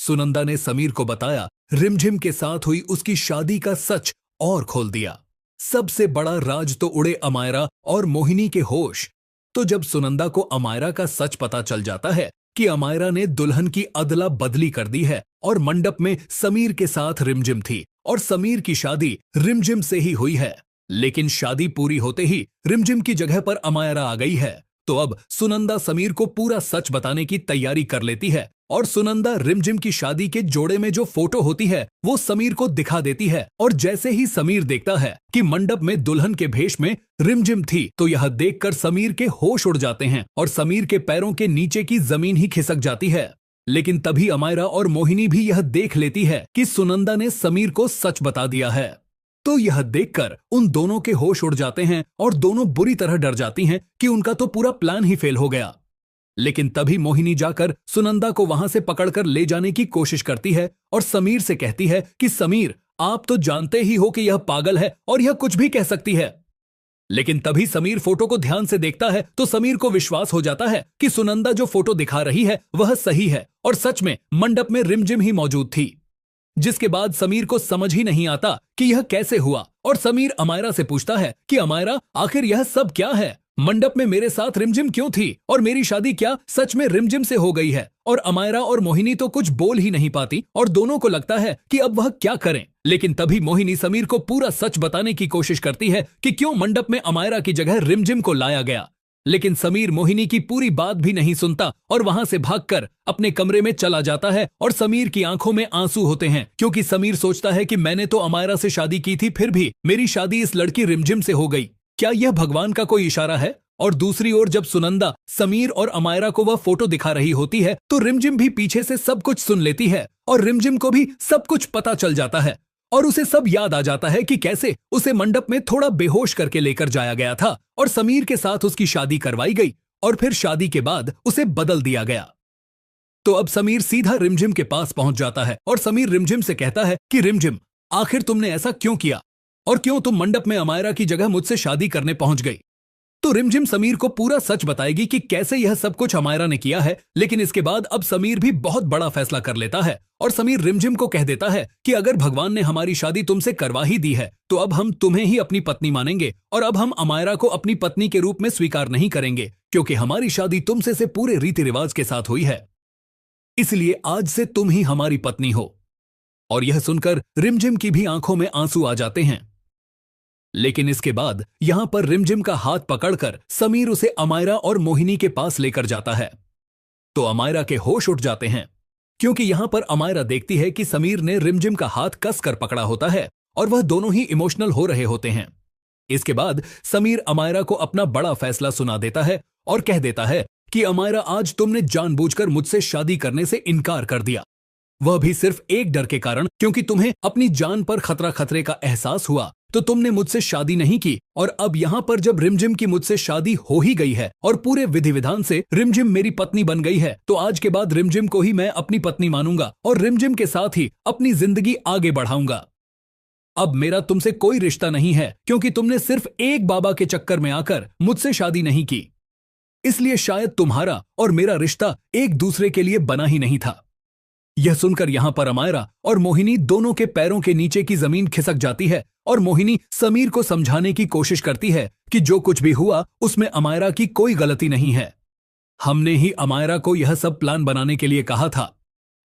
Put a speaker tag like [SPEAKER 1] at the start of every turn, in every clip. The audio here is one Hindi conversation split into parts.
[SPEAKER 1] सुनंदा ने समीर को बताया, रिमझिम के साथ हुई उसकी शादी का सच और खोल दिया। सबसे बड़ा राज तो उड़े अमायरा और मोहिनी के होश। तो जब सुनंदा को अमायरा का सच पता चल जाता है कि अमायरा ने दुल्हन की अदला बदली कर दी है और मंडप में समीर के साथ रिमझिम थी और समीर की शादी रिमझिम से ही हुई है, लेकिन शादी पूरी होते ही रिमझिम की जगह पर अमायरा आ गई है, तो अब सुनंदा समीर को पूरा सच बताने की तैयारी कर लेती है और सुनंदा रिमझिम की शादी के जोड़े में जो फोटो होती है वो समीर को दिखा देती है। और जैसे ही समीर देखता है कि मंडप में दुल्हन के भेष में रिमझिम थी, तो यह देखकर समीर के होश उड़ जाते हैं और समीर के पैरों के नीचे की जमीन ही खिसक जाती है। लेकिन तभी अमायरा और मोहिनी भी यह देख लेती है कि सुनंदा ने समीर को सच बता दिया है। तो यह देखकर उन दोनों के होश उड़ जाते हैं और दोनों बुरी तरह डर जाती हैं कि उनका तो पूरा प्लान ही फेल हो गया। लेकिन तभी मोहिनी जाकर सुनंदा को वहां से पकड़कर ले जाने की कोशिश करती है और समीर से कहती है कि समीर, आप तो जानते ही हो कि यह पागल है और यह कुछ भी कह सकती है। लेकिन तभी समीर फोटो को ध्यान से देखता है तो समीर को विश्वास हो जाता है कि सुनंदा जो फोटो दिखा रही है वह सही है और सच में मंडप में रिमझिम ही मौजूद थी। जिसके बाद समीर को समझ ही नहीं आता कि यह कैसे हुआ और समीर अमायरा से पूछता है कि अमायरा, आखिर यह सब क्या है? मंडप में मेरे साथ रिमझिम क्यों थी और मेरी शादी क्या सच में रिमझिम से हो गई है? और अमायरा और मोहिनी तो कुछ बोल ही नहीं पाती और दोनों को लगता है कि अब वह क्या करें। लेकिन तभी मोहिनी समीर को पूरा सच बताने की कोशिश करती है कि क्यों मंडप में अमायरा की जगह रिमझिम को लाया गया। लेकिन समीर मोहिनी की पूरी बात भी नहीं सुनता और वहां से भागकर अपने कमरे में चला जाता है और समीर की आंखों में आंसू होते हैं, क्योंकि समीर सोचता है कि मैंने तो अमायरा से शादी की थी, फिर भी मेरी शादी इस लड़की रिमझिम से हो गई। क्या यह भगवान का कोई इशारा है? और दूसरी ओर जब सुनंदा समीर और अमायरा को वह फोटो दिखा रही होती है तो रिमझिम भी पीछे से सब कुछ सुन लेती है और रिमझिम को भी सब कुछ पता चल जाता है और उसे सब याद आ जाता है कि कैसे उसे मंडप में थोड़ा बेहोश करके लेकर जाया गया था और समीर के साथ उसकी शादी करवाई गई और फिर शादी के बाद उसे बदल दिया गया। तो अब समीर सीधा रिमझिम के पास पहुंच जाता है और समीर रिमझिम से कहता है कि रिमझिम, आखिर तुमने ऐसा क्यों किया और क्यों तुम मंडप में अमायरा की जगह मुझसे शादी करने पहुंच गई? तो रिमझिम समीर को पूरा सच बताएगी कि कैसे यह सब कुछ अमायरा ने किया है। लेकिन इसके बाद अब समीर भी बहुत बड़ा फैसला कर लेता है और समीर रिमझिम को कह देता है कि अगर भगवान ने हमारी शादी तुमसे करवा ही दी है तो अब हम तुम्हें ही अपनी पत्नी मानेंगे और अब हम अमायरा को अपनी पत्नी के रूप में स्वीकार नहीं करेंगे, क्योंकि हमारी शादी तुमसे से पूरे रीति रिवाज के साथ हुई है, इसलिए आज से तुम ही हमारी पत्नी हो। और यह सुनकर रिमझिम की भी आंखों में आंसू आ जाते हैं। लेकिन इसके बाद यहां पर रिमझिम का हाथ पकड़कर समीर उसे अमायरा और मोहिनी के पास लेकर जाता है। तो अमायरा के होश उठ जाते हैं, क्योंकि यहां पर अमायरा देखती है कि समीर ने रिमझिम का हाथ कसकर पकड़ा होता है और वह दोनों ही इमोशनल हो रहे होते हैं। इसके बाद समीर अमायरा को अपना बड़ा फैसला सुना देता है और कह देता है कि अमायरा, आज तुमने जानबूझकर मुझसे शादी करने से इनकार कर दिया, वह भी सिर्फ एक डर के कारण, क्योंकि तुम्हें अपनी जान पर खतरे का एहसास हुआ तो तुमने मुझसे शादी नहीं की। और अब यहाँ पर जब रिमझिम की मुझसे शादी हो ही गई है और पूरे विधि विधान से रिमझिम मेरी पत्नी बन गई है, तो आज के बाद रिमझिम को ही मैं अपनी पत्नी मानूंगा और रिमझिम के साथ ही अपनी जिंदगी आगे बढ़ाऊंगा। अब मेरा तुमसे कोई रिश्ता नहीं है, क्योंकि तुमने सिर्फ एक बाबा के चक्कर में आकर मुझसे शादी नहीं की, इसलिए शायद तुम्हारा और मेरा रिश्ता एक दूसरे के लिए बना ही नहीं था। यह सुनकर यहां पर अमायरा और मोहिनी दोनों के पैरों के नीचे की जमीन खिसक जाती है और मोहिनी समीर को समझाने की कोशिश करती है कि जो कुछ भी हुआ उसमें अमायरा की कोई गलती नहीं है, हमने ही अमायरा को यह सब प्लान बनाने के लिए कहा था।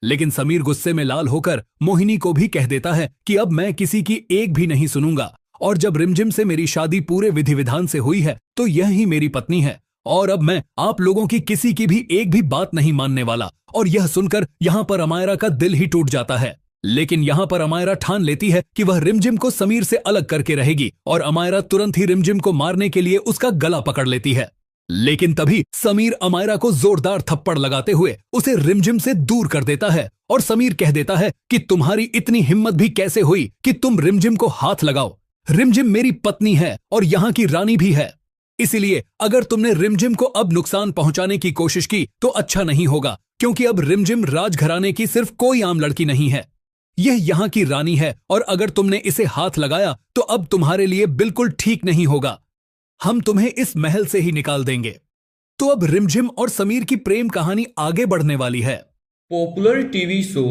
[SPEAKER 1] लेकिन समीर गुस्से में लाल होकर मोहिनी को भी कह देता है कि अब मैं किसी की एक भी नहीं सुनूंगा और जब रिमझिम से मेरी शादी पूरे विधि विधान से हुई है तो यह ही मेरी पत्नी है और अब मैं आप लोगों की किसी की भी एक भी बात नहीं मानने वाला। और यह सुनकर यहां पर अमायरा का दिल ही टूट जाता है। लेकिन यहां पर अमायरा ठान लेती है कि वह रिमझिम को समीर से अलग करके रहेगी और अमायरा तुरंत ही रिमझिम को मारने के लिए उसका गला पकड़ लेती है। लेकिन तभी समीर अमायरा को जोरदार थप्पड़ लगाते हुए उसे रिमझिम से दूर कर देता है और समीर कह देता है कि तुम्हारी इतनी हिम्मत भी कैसे हुई कि तुम रिमझिम को हाथ लगाओ? रिमझिम मेरी पत्नी है और यहाँ की रानी भी है, इसीलिए अगर तुमने रिमझिम को अब नुकसान पहुंचाने की कोशिश की तो अच्छा नहीं होगा, क्योंकि अब रिमझिम राजघराने की सिर्फ कोई आम लड़की नहीं है, यह यहाँ की रानी है और अगर तुमने इसे हाथ लगाया तो अब तुम्हारे लिए बिल्कुल ठीक नहीं होगा, हम तुम्हें इस महल से ही निकाल देंगे। तो अब रिमझिम और समीर की प्रेम कहानी आगे बढ़ने वाली है।
[SPEAKER 2] पॉपुलर टीवी शो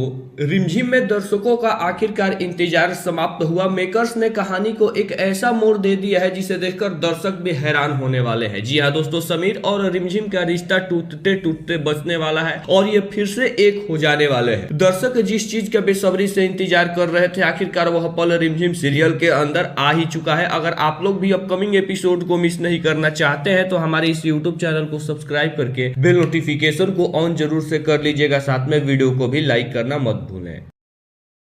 [SPEAKER 2] रिमझिम में दर्शकों का आखिरकार इंतजार समाप्त हुआ। मेकर्स ने कहानी को एक ऐसा मोड़ दे दिया है जिसे देखकर दर्शक भी हैरान होने वाले हैं। जी हाँ दोस्तों, समीर और रिमझिम का रिश्ता टूटते टूटते बचने वाला है और ये फिर से एक हो जाने वाले हैं। दर्शक जिस चीज का बेसब्री से इंतजार कर रहे थे, आखिरकार वह पल रिमझिम सीरियल के अंदर आ ही चुका है। अगर आप लोग भी अपकमिंग एपिसोड को मिस नहीं करना चाहते हैं तो हमारे इस यूट्यूब चैनल को सब्सक्राइब करके बेल नोटिफिकेशन को ऑन जरूर से कर लीजिएगा। साथ में वीडियो को भी लाइक करना मत भूलें।